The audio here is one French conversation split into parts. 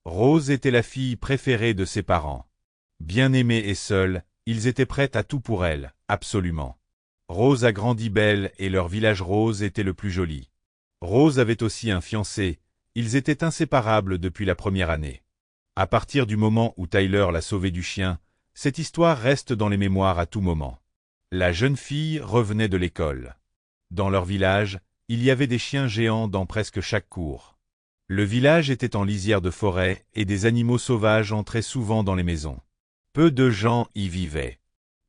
Rose était la fille préférée de ses parents. Bien aimée et seule, ils étaient prêts à tout pour elle, absolument. Rose a grandi belle et leur village rose était le plus joli. Rose avait aussi un fiancé, ils étaient inséparables depuis la première année. À partir du moment où Tyler l'a sauvée du chien, cette histoire reste dans les mémoires à tout moment. La jeune fille revenait de l'école. Dans leur village, il y avait des chiens géants dans presque chaque cour. Le village était en lisière de forêt et des animaux sauvages entraient souvent dans les maisons. Peu de gens y vivaient.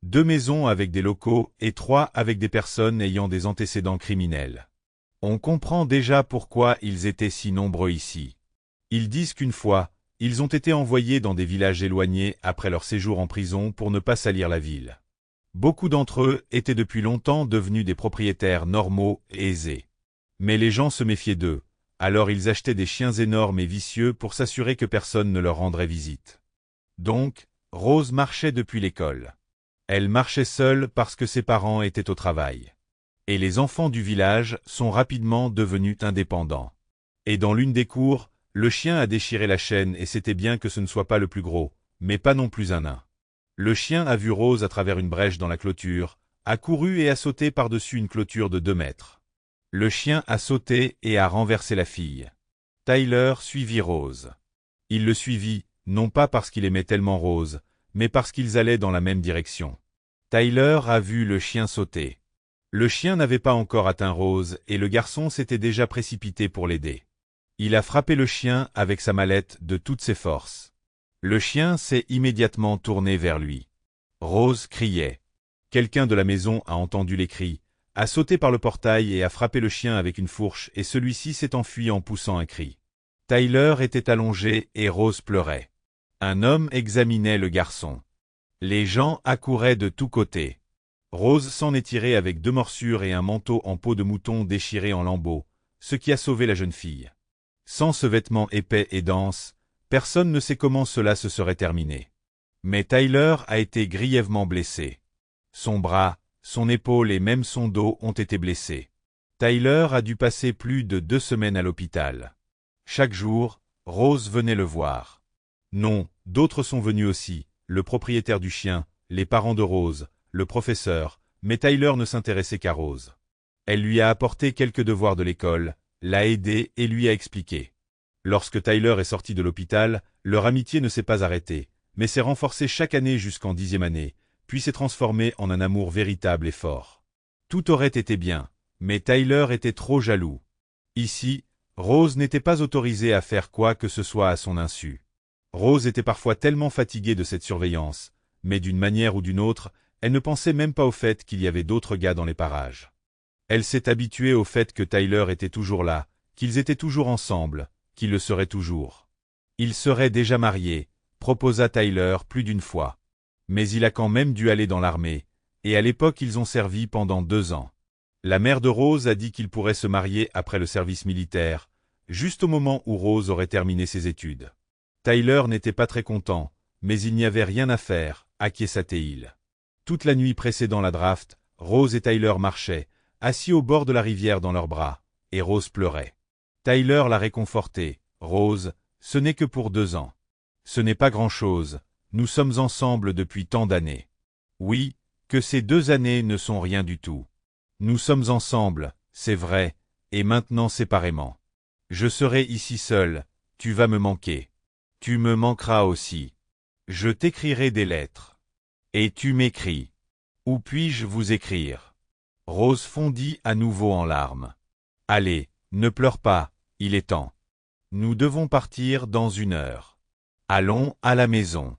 2 maisons avec des locaux et 3 avec des personnes ayant des antécédents criminels. On comprend déjà pourquoi ils étaient si nombreux ici. Ils disent qu'une fois, ils ont été envoyés dans des villages éloignés après leur séjour en prison pour ne pas salir la ville. Beaucoup d'entre eux étaient depuis longtemps devenus des propriétaires normaux et aisés. Mais les gens se méfiaient d'eux, alors ils achetaient des chiens énormes et vicieux pour s'assurer que personne ne leur rendrait visite. Donc, Rose marchait depuis l'école. Elle marchait seule parce que ses parents étaient au travail. Et les enfants du village sont rapidement devenus indépendants. Et dans l'une des cours, le chien a déchiré la chaîne et c'était bien que ce ne soit pas le plus gros, mais pas non plus un nain. Le chien a vu Rose à travers une brèche dans la clôture, a couru et a sauté par-dessus une clôture de 2 mètres. Le chien a sauté et a renversé la fille. Tyler suivit Rose. Il le suivit, non pas parce qu'il aimait tellement Rose, mais parce qu'ils allaient dans la même direction. Tyler a vu le chien sauter. Le chien n'avait pas encore atteint Rose et le garçon s'était déjà précipité pour l'aider. Il a frappé le chien avec sa mallette de toutes ses forces. Le chien s'est immédiatement tourné vers lui. Rose criait. Quelqu'un de la maison a entendu les cris, a sauté par le portail et a frappé le chien avec une fourche et celui-ci s'est enfui en poussant un cri. Tyler était allongé et Rose pleurait. Un homme examinait le garçon. Les gens accouraient de tous côtés. Rose s'en est tirée avec 2 morsures et un manteau en peau de mouton déchiré en lambeaux, ce qui a sauvé la jeune fille. Sans ce vêtement épais et dense, personne ne sait comment cela se serait terminé. Mais Tyler a été grièvement blessé. Son bras, son épaule et même son dos ont été blessés. Tyler a dû passer plus de 2 semaines à l'hôpital. Chaque jour, Rose venait le voir. Non, d'autres sont venus aussi, le propriétaire du chien, les parents de Rose, le professeur, mais Tyler ne s'intéressait qu'à Rose. Elle lui a apporté quelques devoirs de l'école, l'a aidé et lui a expliqué. Lorsque Tyler est sorti de l'hôpital, leur amitié ne s'est pas arrêtée, mais s'est renforcée chaque année jusqu'en 10e année, puis s'est transformée en un amour véritable et fort. Tout aurait été bien, mais Tyler était trop jaloux. Ici, Rose n'était pas autorisée à faire quoi que ce soit à son insu. Rose était parfois tellement fatiguée de cette surveillance, mais d'une manière ou d'une autre, elle ne pensait même pas au fait qu'il y avait d'autres gars dans les parages. Elle s'est habituée au fait que Tyler était toujours là, qu'ils étaient toujours ensemble, qu'ils le seraient toujours. Ils seraient déjà mariés, proposa Tyler plus d'une fois. Mais il a quand même dû aller dans l'armée, et à l'époque ils ont servi pendant 2 ans. La mère de Rose a dit qu'il pourrait se marier après le service militaire, juste au moment où Rose aurait terminé ses études. Tyler n'était pas très content, mais il n'y avait rien à faire, acquiesça-t-il. Toute la nuit précédant la draft, Rose et Tyler marchaient, assis au bord de la rivière dans leurs bras, et Rose pleurait. Tyler l'a réconfortée. Rose, ce n'est que pour 2 ans. Ce n'est pas grand-chose, nous sommes ensemble depuis tant d'années. Oui, que ces 2 années ne sont rien du tout. Nous sommes ensemble, c'est vrai, et maintenant séparément. Je serai ici seul, tu vas me manquer. Tu me manqueras aussi. Je t'écrirai des lettres. Et tu m'écris. Où puis-je vous écrire? Rose fondit à nouveau en larmes. Allez, ne pleure pas, il est temps. Nous devons partir dans 1 heure. Allons à la maison.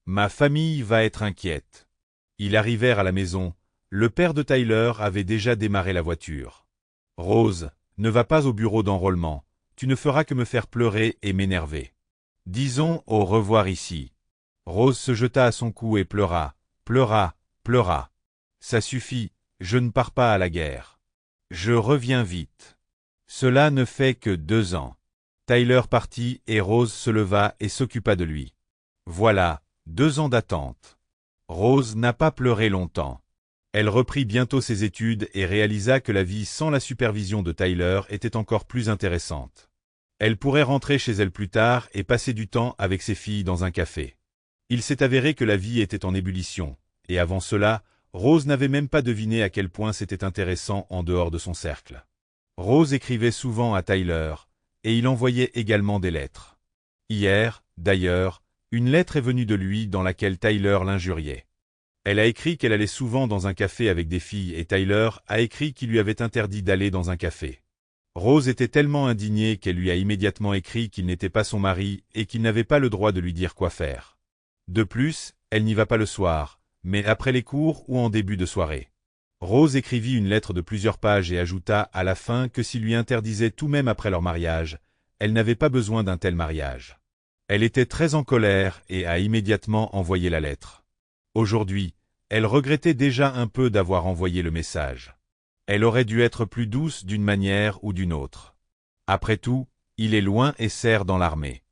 Ma famille va être inquiète. Ils arrivèrent à la maison. Le père de Tyler avait déjà démarré la voiture. Rose, ne va pas au bureau d'enrôlement. Tu ne feras que me faire pleurer et m'énerver. Disons au revoir ici. Rose se jeta à son cou et pleura, pleura, pleura. Ça suffit, je ne pars pas à la guerre. Je reviens vite. Cela ne fait que 2 ans. Tyler partit et Rose se leva et s'occupa de lui. Voilà, 2 ans d'attente. Rose n'a pas pleuré longtemps. Elle reprit bientôt ses études et réalisa que la vie sans la supervision de Tyler était encore plus intéressante. Elle pourrait rentrer chez elle plus tard et passer du temps avec ses filles dans un café. Il s'est avéré que la vie était en ébullition, et avant cela, Rose n'avait même pas deviné à quel point c'était intéressant en dehors de son cercle. Rose écrivait souvent à Tyler, et il envoyait également des lettres. Hier, d'ailleurs, une lettre est venue de lui dans laquelle Tyler l'injuriait. Elle a écrit qu'elle allait souvent dans un café avec des filles et Tyler a écrit qu'il lui avait interdit d'aller dans un café. Rose était tellement indignée qu'elle lui a immédiatement écrit qu'il n'était pas son mari et qu'il n'avait pas le droit de lui dire quoi faire. De plus, elle n'y va pas le soir, mais après les cours ou en début de soirée. Rose écrivit une lettre de plusieurs pages et ajouta à la fin que s'il lui interdisait tout même après leur mariage, elle n'avait pas besoin d'un tel mariage. Elle était très en colère et a immédiatement envoyé la lettre. Aujourd'hui, elle regrettait déjà un peu d'avoir envoyé le message. Elle aurait dû être plus douce d'une manière ou d'une autre. Après tout, il est loin et sert dans l'armée.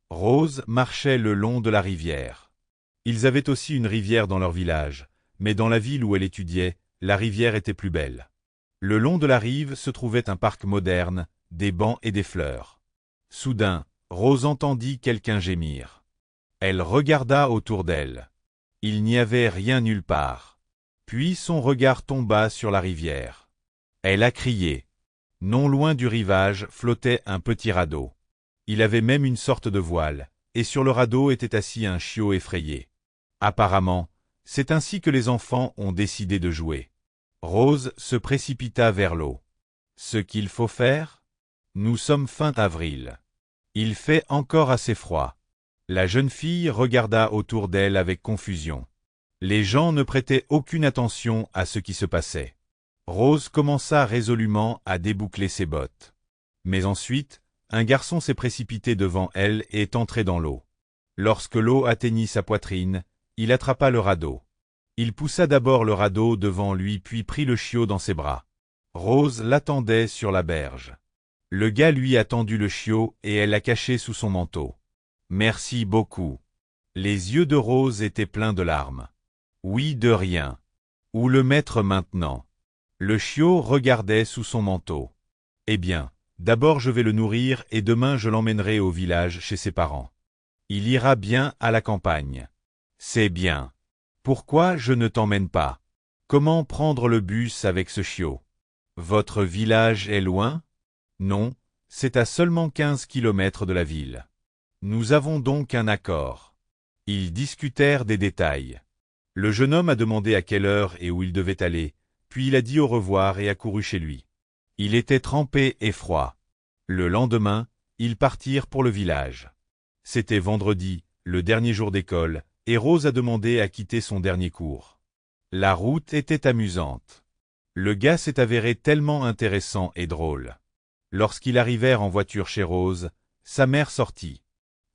Rose marchait le long de la rivière. Ils avaient aussi une rivière dans leur village, mais dans la ville où elle étudiait, la rivière était plus belle. Le long de la rive se trouvait un parc moderne, des bancs et des fleurs. Soudain, Rose entendit quelqu'un gémir. Elle regarda autour d'elle. Il n'y avait rien nulle part. Puis son regard tomba sur la rivière. Elle a crié. Non loin du rivage flottait un petit radeau. Il avait même une sorte de voile, et sur le radeau était assis un chiot effrayé. Apparemment, c'est ainsi que les enfants ont décidé de jouer. Rose se précipita vers l'eau. Ce qu'il faut faire? Nous sommes fin avril. Il fait encore assez froid. La jeune fille regarda autour d'elle avec confusion. Les gens ne prêtaient aucune attention à ce qui se passait. Rose commença résolument à déboucler ses bottes. Mais ensuite, un garçon s'est précipité devant elle et est entré dans l'eau. Lorsque l'eau atteignit sa poitrine, il attrapa le radeau. Il poussa d'abord le radeau devant lui puis prit le chiot dans ses bras. Rose l'attendait sur la berge. Le gars lui a tendu le chiot et elle l'a caché sous son manteau. Merci beaucoup. Les yeux de Rose étaient pleins de larmes. Oui, de rien. Où le mettre maintenant? Le chiot regardait sous son manteau. Eh bien, d'abord je vais le nourrir et demain je l'emmènerai au village chez ses parents. Il ira bien à la campagne. C'est bien. Pourquoi je ne t'emmène pas? Comment prendre le bus avec ce chiot? Votre village est loin? Non, c'est à seulement 15 kilomètres de la ville. Nous avons donc un accord. Ils discutèrent des détails. Le jeune homme a demandé à quelle heure et où il devait aller, puis il a dit au revoir et a couru chez lui. Il était trempé et froid. Le lendemain, ils partirent pour le village. C'était vendredi, le dernier jour d'école, et Rose a demandé à quitter son dernier cours. La route était amusante. Le gars s'est avéré tellement intéressant et drôle. Lorsqu'ils arrivèrent en voiture chez Rose, sa mère sortit.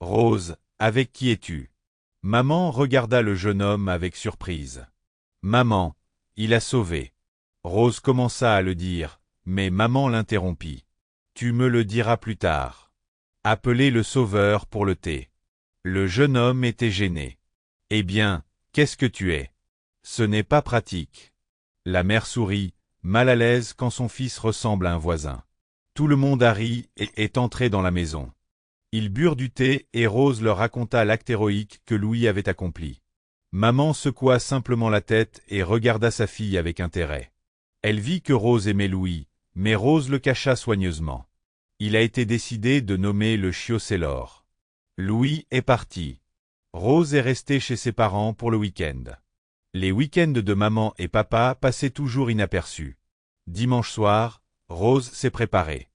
« Rose, avec qui es-tu » Maman regarda le jeune homme avec surprise. « Maman, il a sauvé. » Rose commença à le dire, mais maman l'interrompit. « Tu me le diras plus tard. Appelez le sauveur pour le thé. » Le jeune homme était gêné. « Eh bien, qu'est-ce que tu es? Ce n'est pas pratique. » La mère sourit, mal à l'aise quand son fils ressemble à un voisin. Tout le monde a ri et est entré dans la maison. Ils burent du thé et Rose leur raconta l'acte héroïque que Louis avait accompli. Maman secoua simplement la tête et regarda sa fille avec intérêt. Elle vit que Rose aimait Louis, mais Rose le cacha soigneusement. Il a été décidé de nommer le chiot Sailor. Louis est parti. Rose est restée chez ses parents pour le week-end. Les week-ends de maman et papa passaient toujours inaperçus. Dimanche soir, Rose s'est préparée.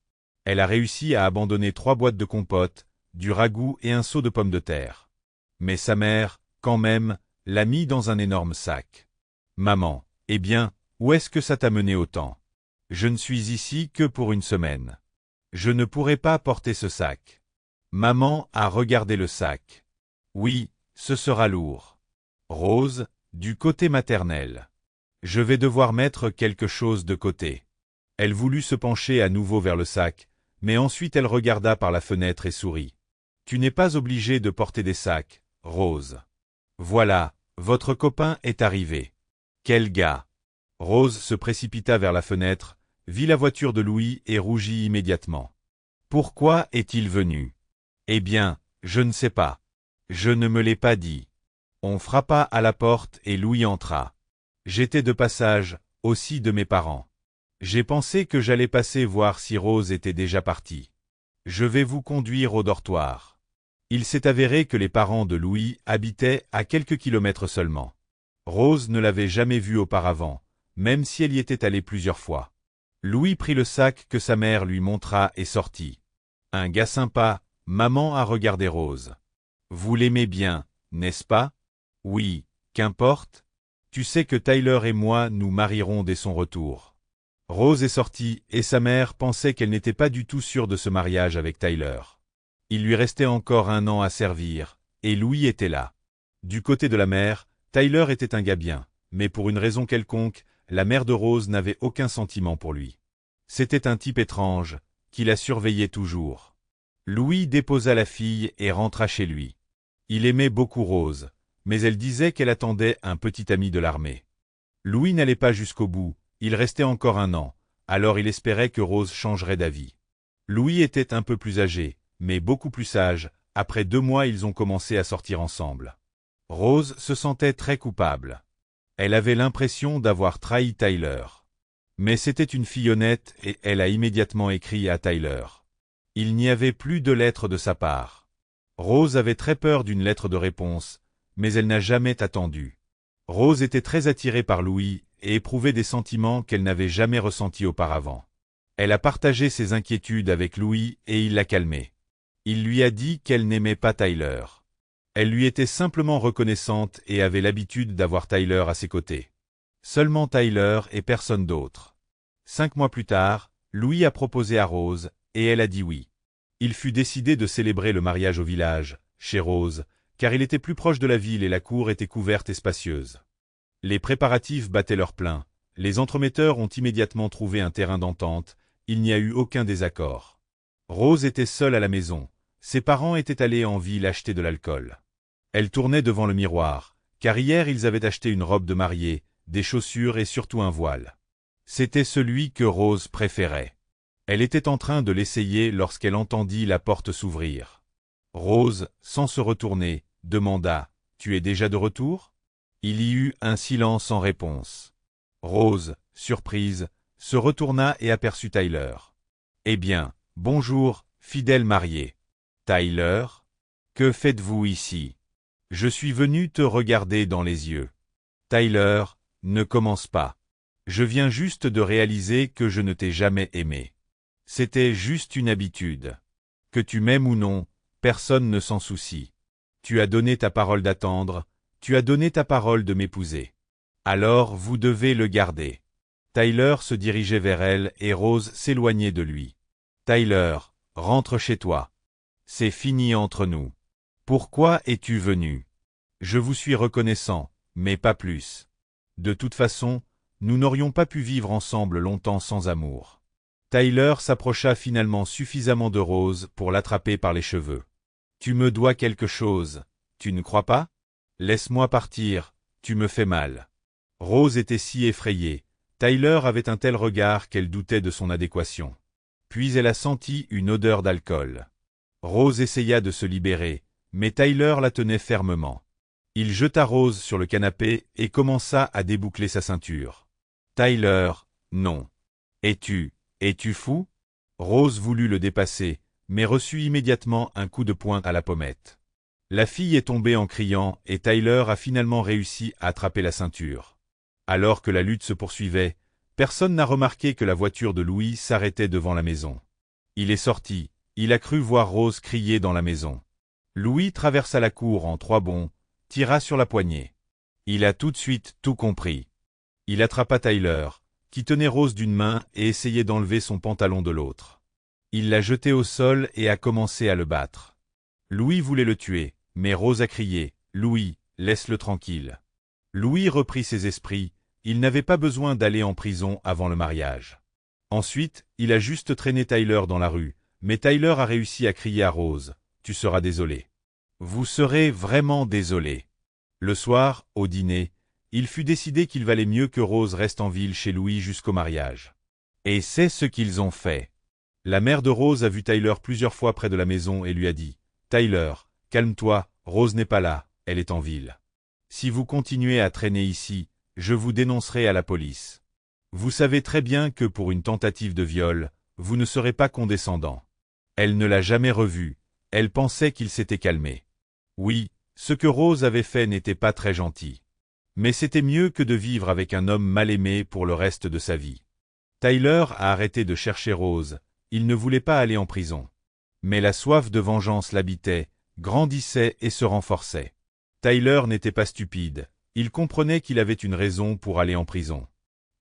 Elle a réussi à abandonner 3 boîtes de compote, du ragoût et un seau de pommes de terre. Mais sa mère, quand même, l'a mis dans un énorme sac. « Maman, eh bien, où est-ce que ça t'a mené autant? Je ne suis ici que pour une semaine. Je ne pourrai pas porter ce sac. » Maman a regardé le sac. « Oui, ce sera lourd. » Rose, du côté maternel. « Je vais devoir mettre quelque chose de côté. » Elle voulut se pencher à nouveau vers le sac, mais ensuite elle regarda par la fenêtre et sourit. « Tu n'es pas obligée de porter des sacs, Rose. Voilà, votre copain est arrivé. Quel gars !» Rose se précipita vers la fenêtre, vit la voiture de Louis et rougit immédiatement. Pourquoi est-il venu? Eh bien, je ne sais pas. Je ne me l'ai pas dit. On frappa à la porte et Louis entra. J'étais de passage, aussi de mes parents. J'ai pensé que j'allais passer voir si Rose était déjà partie. Je vais vous conduire au dortoir. Il s'est avéré que les parents de Louis habitaient à quelques kilomètres seulement. Rose ne l'avait jamais vue auparavant, même si elle y était allée plusieurs fois. Louis prit le sac que sa mère lui montra et sortit. Un gars sympa, maman a regardé Rose. Vous l'aimez bien, n'est-ce pas? Oui, qu'importe. Tu sais que Tyler et moi nous marierons dès son retour. Rose est sortie et sa mère pensait qu'elle n'était pas du tout sûre de ce mariage avec Tyler. Il lui restait encore 1 an à servir, et Louis était là. Du côté de la mère, Tyler était un gars bien, mais pour une raison quelconque, la mère de Rose n'avait aucun sentiment pour lui. C'était un type étrange, qui la surveillait toujours. Louis déposa la fille et rentra chez lui. Il aimait beaucoup Rose, mais elle disait qu'elle attendait un petit ami de l'armée. Louis n'allait pas jusqu'au bout, il restait encore 1 an, alors il espérait que Rose changerait d'avis. Louis était un peu plus âgé, mais beaucoup plus sage. Après 2 mois ils ont commencé à sortir ensemble. Rose se sentait très coupable. Elle avait l'impression d'avoir trahi Tyler. Mais c'était une fille honnête et elle a immédiatement écrit à Tyler. Il n'y avait plus de lettre de sa part. Rose avait très peur d'une lettre de réponse, mais elle n'a jamais attendu. Rose était très attirée par Louis et éprouvait des sentiments qu'elle n'avait jamais ressentis auparavant. Elle a partagé ses inquiétudes avec Louis et il l'a calmée. Il lui a dit qu'elle n'aimait pas Tyler. Elle lui était simplement reconnaissante et avait l'habitude d'avoir Tyler à ses côtés. Seulement Tyler et personne d'autre. 5 mois plus tard, Louis a proposé à Rose, et elle a dit oui. Il fut décidé de célébrer le mariage au village, chez Rose, car il était plus proche de la ville et la cour était couverte et spacieuse. Les préparatifs battaient leur plein, les entremetteurs ont immédiatement trouvé un terrain d'entente, il n'y a eu aucun désaccord. Rose était seule à la maison, ses parents étaient allés en ville acheter de l'alcool. Elle tournait devant le miroir, car hier ils avaient acheté une robe de mariée, des chaussures et surtout un voile. C'était celui que Rose préférait. Elle était en train de l'essayer lorsqu'elle entendit la porte s'ouvrir. Rose, sans se retourner, demanda « Tu es déjà de retour ?» Il y eut un silence sans réponse. Rose, surprise, se retourna et aperçut Tyler. « Eh bien, bonjour, fidèle marié. »« Tyler, que faites-vous ici? » »« Je suis venu te regarder dans les yeux. »« Tyler, ne commence pas. Je viens juste de réaliser que je ne t'ai jamais aimé. C'était juste une habitude. Que tu m'aimes ou non, personne ne s'en soucie. Tu as donné ta parole d'attendre, tu as donné ta parole de m'épouser. Alors vous devez le garder. » Tyler se dirigeait vers elle et Rose s'éloignait de lui. « Tyler, rentre chez toi. C'est fini entre nous. Pourquoi es-tu venu? Je vous suis reconnaissant, mais pas plus. De toute façon, nous n'aurions pas pu vivre ensemble longtemps sans amour. » Tyler s'approcha finalement suffisamment de Rose pour l'attraper par les cheveux. « Tu me dois quelque chose, tu ne crois pas? Laisse-moi partir, tu me fais mal. » Rose était si effrayée. Tyler avait un tel regard qu'elle doutait de son adéquation. Puis elle a senti une odeur d'alcool. Rose essaya de se libérer, mais Tyler la tenait fermement. Il jeta Rose sur le canapé et commença à déboucler sa ceinture. « Tyler, non. Es-tu fou? » Rose voulut le dépasser, mais reçut immédiatement un coup de poing à la pommette. La fille est tombée en criant et Tyler a finalement réussi à attraper la ceinture. Alors que la lutte se poursuivait, personne n'a remarqué que la voiture de Louis s'arrêtait devant la maison. Il est sorti, il a cru voir Rose crier dans la maison. Louis traversa la cour en 3 bonds, tira sur la poignée. Il a tout de suite tout compris. Il attrapa Tyler, qui tenait Rose d'une main et essayait d'enlever son pantalon de l'autre. Il l'a jeté au sol et a commencé à le battre. Louis voulait le tuer, mais Rose a crié « Louis, laisse-le tranquille. » Louis reprit ses esprits, il n'avait pas besoin d'aller en prison avant le mariage. Ensuite, il a juste traîné Tyler dans la rue, mais Tyler a réussi à crier à Rose « Tu seras désolé. Vous serez vraiment désolé. » Le soir, au dîner, il fut décidé qu'il valait mieux que Rose reste en ville chez Louis jusqu'au mariage. Et c'est ce qu'ils ont fait. La mère de Rose a vu Tyler plusieurs fois près de la maison et lui a dit « Tyler, calme-toi, Rose n'est pas là, elle est en ville. Si vous continuez à traîner ici, je vous dénoncerai à la police. Vous savez très bien que pour une tentative de viol, vous ne serez pas condescendant. » Elle ne l'a jamais revu, elle pensait qu'il s'était calmé. Oui, ce que Rose avait fait n'était pas très gentil. Mais c'était mieux que de vivre avec un homme mal aimé pour le reste de sa vie. Tyler a arrêté de chercher Rose, il ne voulait pas aller en prison. Mais la soif de vengeance l'habitait, grandissait et se renforçait. Tyler n'était pas stupide, il comprenait qu'il avait une raison pour aller en prison.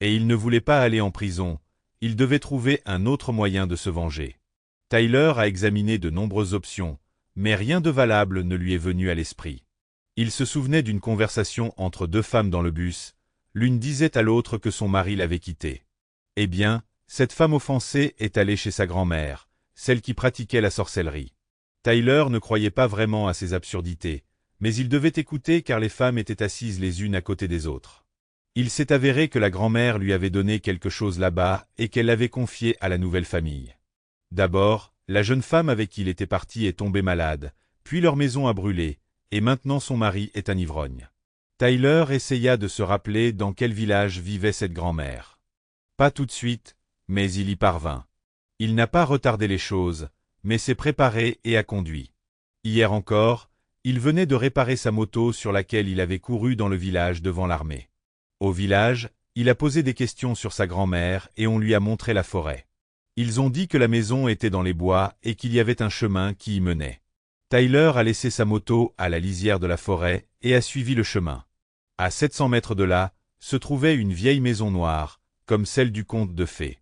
Et il ne voulait pas aller en prison, il devait trouver un autre moyen de se venger. Tyler a examiné de nombreuses options, mais rien de valable ne lui est venu à l'esprit. Il se souvenait d'une conversation entre deux femmes dans le bus, l'une disait à l'autre que son mari l'avait quittée. Eh bien, cette femme offensée est allée chez sa grand-mère, celle qui pratiquait la sorcellerie. Tyler ne croyait pas vraiment à ces absurdités, mais il devait écouter car les femmes étaient assises les unes à côté des autres. Il s'est avéré que la grand-mère lui avait donné quelque chose là-bas et qu'elle l'avait confié à la nouvelle famille. D'abord, la jeune femme avec qui il était parti est tombée malade, puis leur maison a brûlé, et maintenant son mari est un ivrogne. Tyler essaya de se rappeler dans quel village vivait cette grand-mère. Pas tout de suite, mais il y parvint. Il n'a pas retardé les choses, mais s'est préparé et a conduit. Hier encore, il venait de réparer sa moto sur laquelle il avait couru dans le village devant l'armée. Au village, il a posé des questions sur sa grand-mère et on lui a montré la forêt. Ils ont dit que la maison était dans les bois et qu'il y avait un chemin qui y menait. Tyler a laissé sa moto à la lisière de la forêt et a suivi le chemin. À 700 mètres de là, se trouvait une vieille maison noire, comme celle du conte de fées.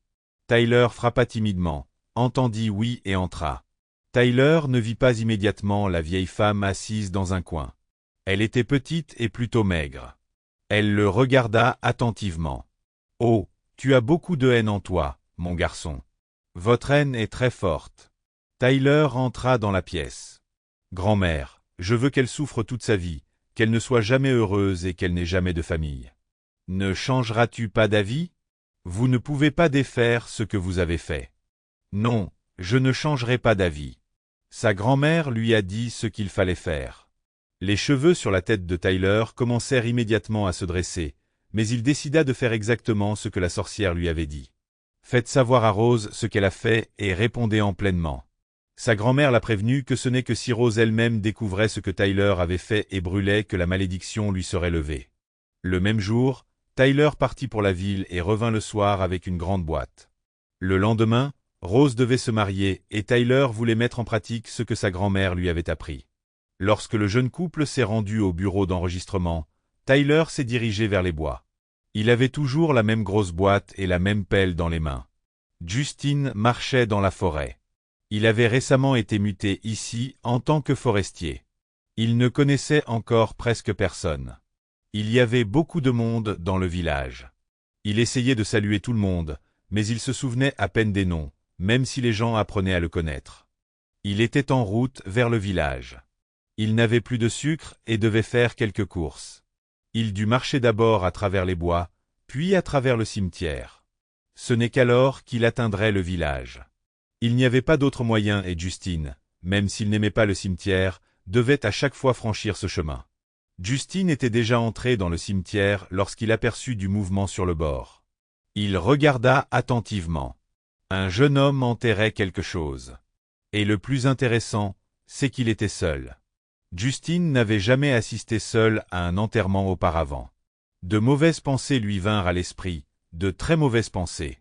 Tyler frappa timidement, entendit oui et entra. Tyler ne vit pas immédiatement la vieille femme assise dans un coin. Elle était petite et plutôt maigre. Elle le regarda attentivement. « Oh, tu as beaucoup de haine en toi, mon garçon. Votre haine est très forte. » Tyler entra dans la pièce. « Grand-mère, je veux qu'elle souffre toute sa vie, qu'elle ne soit jamais heureuse et qu'elle n'ait jamais de famille. Ne changeras-tu pas d'avis? Vous ne pouvez pas défaire ce que vous avez fait. » « Non, je ne changerai pas d'avis. » Sa grand-mère lui a dit ce qu'il fallait faire. Les cheveux sur la tête de Tyler commencèrent immédiatement à se dresser, mais il décida de faire exactement ce que la sorcière lui avait dit. « Faites savoir à Rose ce qu'elle a fait et répondez-en pleinement. » Sa grand-mère l'a prévenu que ce n'est que si Rose elle-même découvrait ce que Tyler avait fait et brûlait que la malédiction lui serait levée. Le même jour, Tyler partit pour la ville et revint le soir avec une grande boîte. Le lendemain, Rose devait se marier et Tyler voulait mettre en pratique ce que sa grand-mère lui avait appris. Lorsque le jeune couple s'est rendu au bureau d'enregistrement, Tyler s'est dirigé vers les bois. Il avait toujours la même grosse boîte et la même pelle dans les mains. Justin marchait dans la forêt. Il avait récemment été muté ici en tant que forestier. Il ne connaissait encore presque personne. Il y avait beaucoup de monde dans le village. Il essayait de saluer tout le monde, mais il se souvenait à peine des noms, même si les gens apprenaient à le connaître. Il était en route vers le village. Il n'avait plus de sucre et devait faire quelques courses. Il dut marcher d'abord à travers les bois, puis à travers le cimetière. Ce n'est qu'alors qu'il atteindrait le village. Il n'y avait pas d'autre moyen et Justin, même s'il n'aimait pas le cimetière, devait à chaque fois franchir ce chemin. Justin était déjà entré dans le cimetière lorsqu'il aperçut du mouvement sur le bord. Il regarda attentivement. Un jeune homme enterrait quelque chose. Et le plus intéressant, c'est qu'il était seul. Justin n'avait jamais assisté seul à un enterrement auparavant. De mauvaises pensées lui vinrent à l'esprit, de très mauvaises pensées.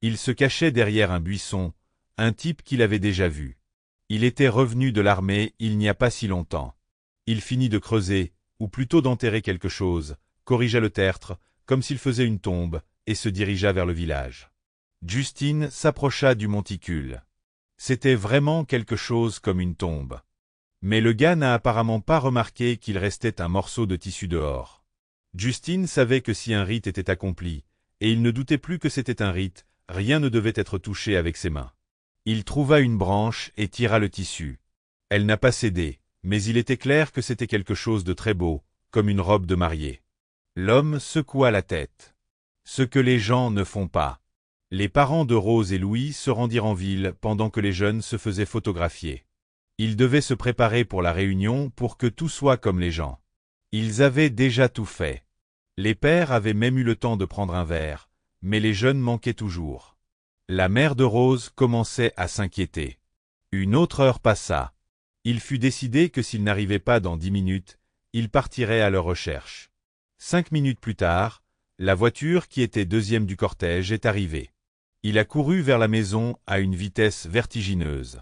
Il se cachait derrière un buisson, un type qu'il avait déjà vu. Il était revenu de l'armée il n'y a pas si longtemps. Il finit de creuser, ou plutôt d'enterrer quelque chose, corrigea le tertre, comme s'il faisait une tombe, et se dirigea vers le village. Justin s'approcha du monticule. C'était vraiment quelque chose comme une tombe. Mais le gars n'a apparemment pas remarqué qu'il restait un morceau de tissu dehors. Justin savait que si un rite était accompli, et il ne doutait plus que c'était un rite, rien ne devait être touché avec ses mains. Il trouva une branche et tira le tissu. Elle n'a pas cédé, mais il était clair que c'était quelque chose de très beau, comme une robe de mariée. L'homme secoua la tête. Ce que les gens ne font pas. Les parents de Rose et Louis se rendirent en ville pendant que les jeunes se faisaient photographier. Ils devaient se préparer pour la réunion pour que tout soit comme les gens. Ils avaient déjà tout fait. Les pères avaient même eu le temps de prendre un verre, mais les jeunes manquaient toujours. La mère de Rose commençait à s'inquiéter. Une autre heure passa. Il fut décidé que s'ils n'arrivaient pas dans 10 minutes, ils partiraient à leur recherche. 5 minutes plus tard, la voiture qui était deuxième du cortège est arrivée. Il a couru vers la maison à une vitesse vertigineuse.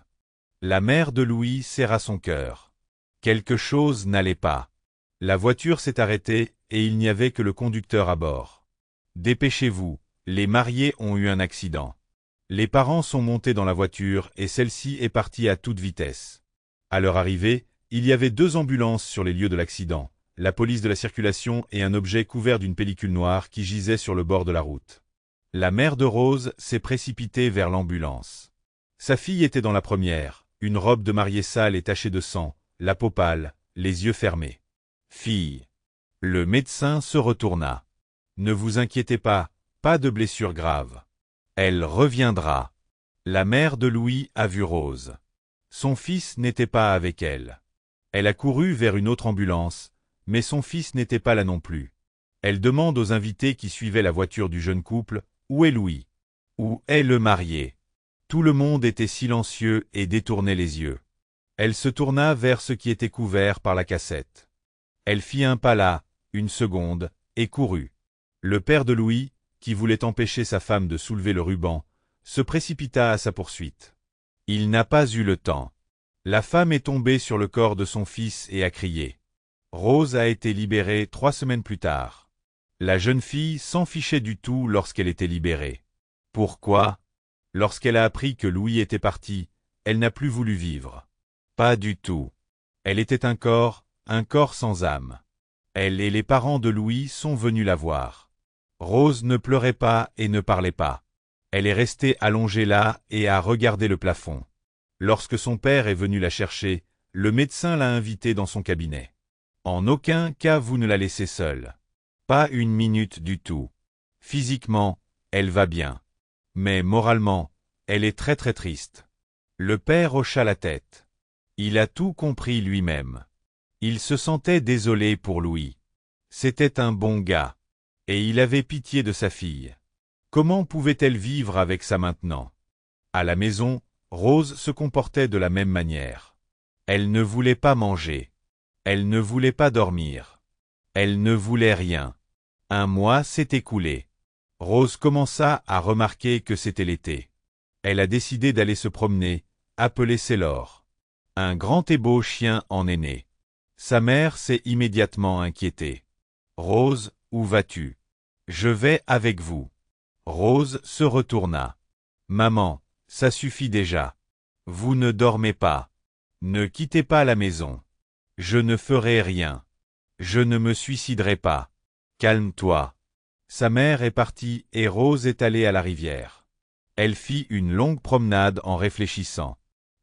La mère de Louis serra son cœur. Quelque chose n'allait pas. La voiture s'est arrêtée et il n'y avait que le conducteur à bord. Dépêchez-vous, les mariés ont eu un accident. Les parents sont montés dans la voiture et celle-ci est partie à toute vitesse. À leur arrivée, il y avait 2 ambulances sur les lieux de l'accident, la police de la circulation et un objet couvert d'une pellicule noire qui gisait sur le bord de la route. La mère de Rose s'est précipitée vers l'ambulance. Sa fille était dans la première, une robe de mariée sale et tachée de sang, la peau pâle, les yeux fermés. « Fille !» Le médecin se retourna. « Ne vous inquiétez pas, pas de blessure grave. Elle reviendra. » La mère de Louis a vu Rose. Son fils n'était pas avec elle. Elle a couru vers une autre ambulance, mais son fils n'était pas là non plus. Elle demande aux invités qui suivaient la voiture du jeune couple, « Où est Louis? Où est le marié ?» Tout le monde était silencieux et détournait les yeux. Elle se tourna vers ce qui était couvert par la cassette. Elle fit un pas là, une seconde, et courut. Le père de Louis, qui voulait empêcher sa femme de soulever le ruban, se précipita à sa poursuite. Il n'a pas eu le temps. La femme est tombée sur le corps de son fils et a crié. Rose a été libérée 3 semaines plus tard. La jeune fille s'en fichait du tout lorsqu'elle était libérée. Pourquoi? Lorsqu'elle a appris que Louis était parti, elle n'a plus voulu vivre. Pas du tout. Elle était un corps sans âme. Elle et les parents de Louis sont venus la voir. Rose ne pleurait pas et ne parlait pas. Elle est restée allongée là et a regardé le plafond. Lorsque son père est venu la chercher, le médecin l'a invitée dans son cabinet. En aucun cas vous ne la laissez seule. Pas une minute du tout. Physiquement, elle va bien. Mais moralement, elle est très très triste. Le père hocha la tête. Il a tout compris lui-même. Il se sentait désolé pour Louis. C'était un bon gars. Et il avait pitié de sa fille. Comment pouvait-elle vivre avec ça maintenant? À la maison, Rose se comportait de la même manière. Elle ne voulait pas manger. Elle ne voulait pas dormir. Elle ne voulait rien. 1 mois s'est écoulé. Rose commença à remarquer que c'était l'été. Elle a décidé d'aller se promener, appeler Sailor. Un grand et beau chien en est né. Sa mère s'est immédiatement inquiétée. « Rose, où vas-tu? »« Je vais avec vous. » Rose se retourna. « Maman, ça suffit déjà. Vous ne dormez pas. Ne quittez pas la maison. Je ne ferai rien. Je ne me suiciderai pas. Calme-toi. » Sa mère est partie et Rose est allée à la rivière. Elle fit une longue promenade en réfléchissant.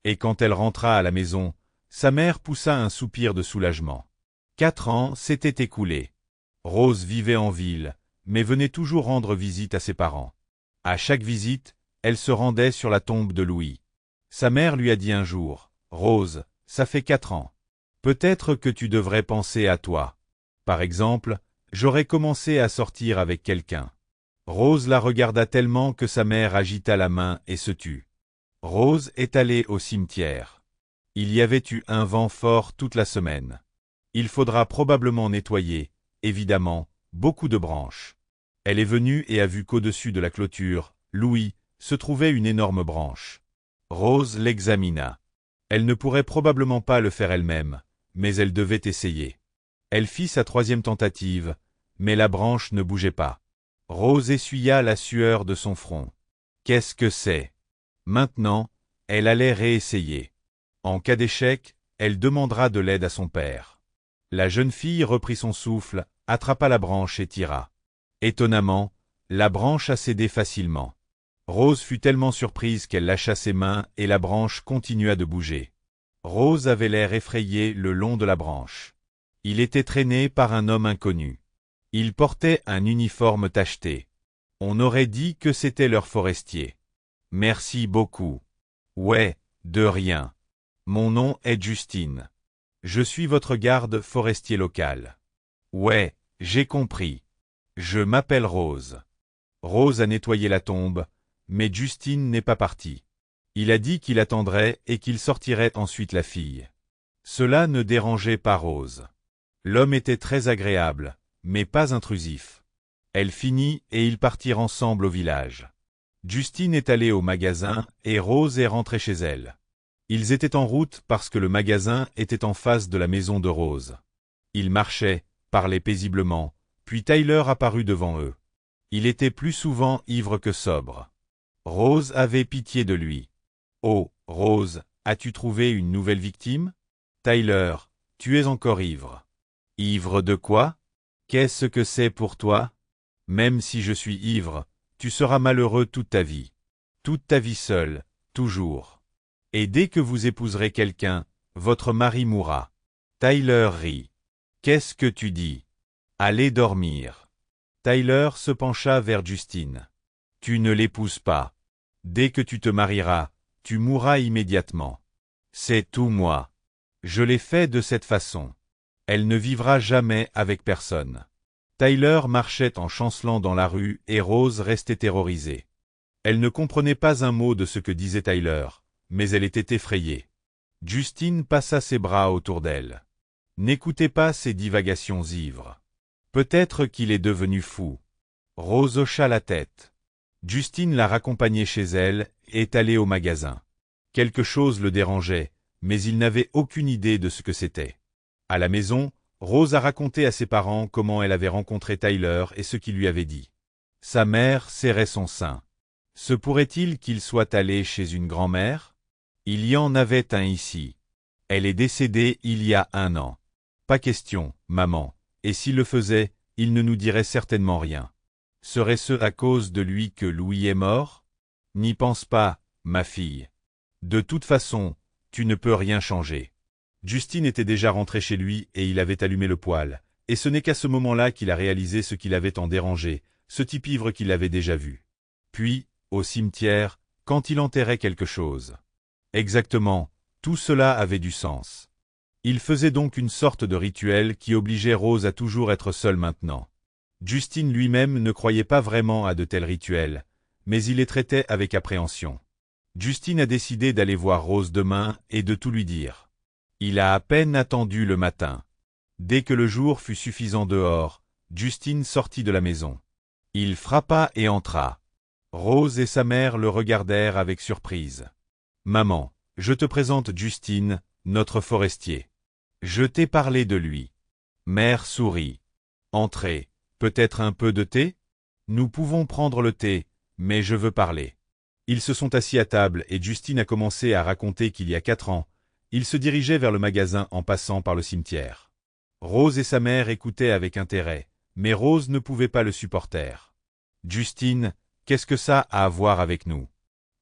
Et quand elle rentra à la maison, sa mère poussa un soupir de soulagement. 4 ans s'étaient écoulés. Rose vivait en ville, mais venait toujours rendre visite à ses parents. À chaque visite, elle se rendait sur la tombe de Louis. Sa mère lui a dit un jour, « Rose, ça fait 4 ans. Peut-être que tu devrais penser à toi. Par exemple, j'aurais commencé à sortir avec quelqu'un. » Rose la regarda tellement que sa mère agita la main et se tut. Rose est allée au cimetière. Il y avait eu un vent fort toute la semaine. Il faudra probablement nettoyer, évidemment, beaucoup de branches. Elle est venue et a vu qu'au-dessus de la clôture, Louis, se trouvait une énorme branche. Rose l'examina. Elle ne pourrait probablement pas le faire elle-même, mais elle devait essayer. Elle fit sa 3e tentative, mais la branche ne bougeait pas. Rose essuya la sueur de son front. Qu'est-ce que c'est? Maintenant, elle allait réessayer. En cas d'échec, elle demandera de l'aide à son père. La jeune fille reprit son souffle, attrapa la branche et tira. Étonnamment, la branche a cédé facilement. Rose fut tellement surprise qu'elle lâcha ses mains et la branche continua de bouger. Rose avait l'air effrayé le long de la branche. Il était traîné par un homme inconnu. Il portait un uniforme tacheté. On aurait dit que c'était leur forestier. Merci beaucoup. Ouais, de rien. Mon nom est Justine. Je suis votre garde forestier local. Ouais, j'ai compris. Je m'appelle Rose. Rose a nettoyé la tombe, mais Justine n'est pas partie. Il a dit qu'il attendrait et qu'il sortirait ensuite la fille. Cela ne dérangeait pas Rose. L'homme était très agréable, mais pas intrusif. Elle finit et ils partirent ensemble au village. Justine est allée au magasin et Rose est rentrée chez elle. Ils étaient en route parce que le magasin était en face de la maison de Rose. Ils marchaient, parlaient paisiblement, puis Tyler apparut devant eux. Il était plus souvent ivre que sobre. Rose avait pitié de lui. « Oh, Rose, as-tu trouvé une nouvelle victime? Tyler, tu es encore ivre. » « Ivre de quoi? Qu'est-ce que c'est pour toi? Même si je suis ivre, tu seras malheureux toute ta vie. Toute ta vie seule, toujours. Et dès que vous épouserez quelqu'un, votre mari mourra. » Tyler rit. « Qu'est-ce que tu dis? Allez dormir. » Tyler se pencha vers Justine. « Tu ne l'épouses pas. Dès que tu te marieras, tu mourras immédiatement. C'est tout moi. Je l'ai fait de cette façon. Elle ne vivra jamais avec personne. » Tyler marchait en chancelant dans la rue et Rose restait terrorisée. Elle ne comprenait pas un mot de ce que disait Tyler, mais elle était effrayée. Justine passa ses bras autour d'elle. N'écoutez pas ces divagations ivres. Peut-être qu'il est devenu fou. Rose hocha la tête. Justine l'a raccompagné chez elle et est allée au magasin. Quelque chose le dérangeait, mais il n'avait aucune idée de ce que c'était. À la maison, Rose a raconté à ses parents comment elle avait rencontré Tyler et ce qu'il lui avait dit. Sa mère serrait son sein. Se pourrait-il qu'il soit allé chez une grand-mère? Il y en avait un ici. Elle est décédée il y a 1 an. Pas question, maman, et s'il le faisait, il ne nous dirait certainement rien. Serait-ce à cause de lui que Louis est mort? N'y pense pas, ma fille. De toute façon, tu ne peux rien changer. Justine était déjà rentrée chez lui et il avait allumé le poêle, et ce n'est qu'à ce moment-là qu'il a réalisé ce qui l'avait tant dérangé, ce type ivre qu'il avait déjà vu. Puis, au cimetière, quand il enterrait quelque chose. Exactement, tout cela avait du sens. Il faisait donc une sorte de rituel qui obligeait Rose à toujours être seule maintenant. Justine lui-même ne croyait pas vraiment à de tels rituels, mais il les traitait avec appréhension. Justine a décidé d'aller voir Rose demain et de tout lui dire. Il a à peine attendu le matin. Dès que le jour fut suffisant dehors, Justine sortit de la maison. Il frappa et entra. Rose et sa mère le regardèrent avec surprise. « Maman, je te présente Justine, notre forestier. Je t'ai parlé de lui. » Mère sourit. « Entrez. Peut-être un peu de thé? Nous pouvons prendre le thé, mais je veux parler. » Ils se sont assis à table et Justine a commencé à raconter qu'il y a 4 ans, il se dirigeait vers le magasin en passant par le cimetière. Rose et sa mère écoutaient avec intérêt, mais Rose ne pouvait pas le supporter. « Justine, qu'est-ce que ça a à voir avec nous?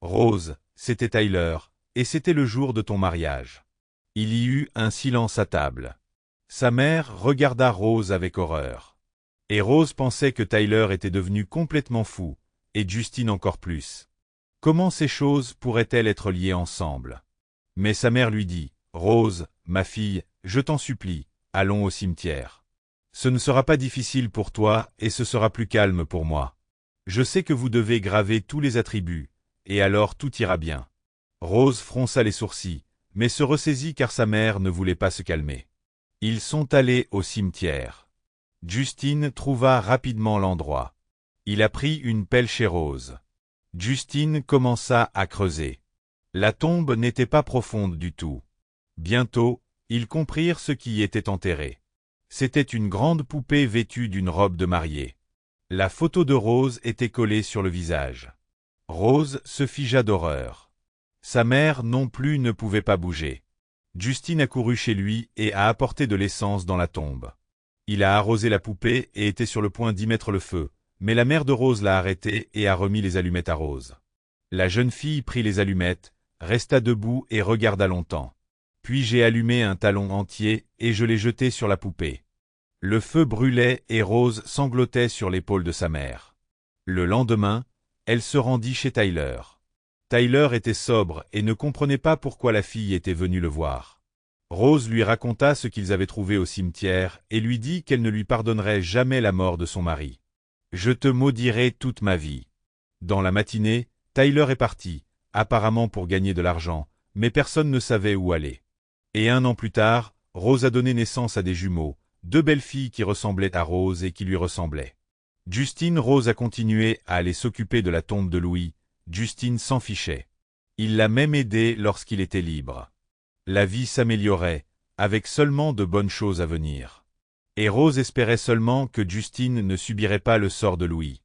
Rose, c'était Tyler, et c'était le jour de ton mariage. » Il y eut un silence à table. Sa mère regarda Rose avec horreur. Et Rose pensait que Tyler était devenu complètement fou, et Justine encore plus. Comment ces choses pourraient-elles être liées ensemble? Mais sa mère lui dit, « Rose, ma fille, je t'en supplie, allons au cimetière. Ce ne sera pas difficile pour toi et ce sera plus calme pour moi. Je sais que vous devez graver tous les attributs, et alors tout ira bien. » Rose fronça les sourcils, mais se ressaisit car sa mère ne voulait pas se calmer. Ils sont allés au cimetière. Justine trouva rapidement l'endroit. Il a pris une pelle chez Rose. Justine commença à creuser. La tombe n'était pas profonde du tout. Bientôt, ils comprirent ce qui y était enterré. C'était une grande poupée vêtue d'une robe de mariée. La photo de Rose était collée sur le visage. Rose se figea d'horreur. Sa mère non plus ne pouvait pas bouger. Justine accourut chez lui et a apporté de l'essence dans la tombe. Il a arrosé la poupée et était sur le point d'y mettre le feu, mais la mère de Rose l'a arrêté et a remis les allumettes à Rose. La jeune fille prit les allumettes, resta debout et regarda longtemps. Puis j'ai allumé un talon entier et je l'ai jeté sur la poupée. Le feu brûlait et Rose sanglotait sur l'épaule de sa mère. Le lendemain, elle se rendit chez Tyler. Tyler était sobre et ne comprenait pas pourquoi la fille était venue le voir. Rose lui raconta ce qu'ils avaient trouvé au cimetière et lui dit qu'elle ne lui pardonnerait jamais la mort de son mari. « Je te maudirai toute ma vie. » Dans la matinée, Tyler est parti, apparemment pour gagner de l'argent, mais personne ne savait où aller. Et 1 an plus tard, Rose a donné naissance à des jumeaux, 2 belles filles qui ressemblaient à Rose et qui lui ressemblaient. Justine Rose a continué à aller s'occuper de la tombe de Louis. Justine s'en fichait. Il l'a même aidé lorsqu'il était libre. La vie s'améliorait, avec seulement de bonnes choses à venir. Et Rose espérait seulement que Justine ne subirait pas le sort de Louis.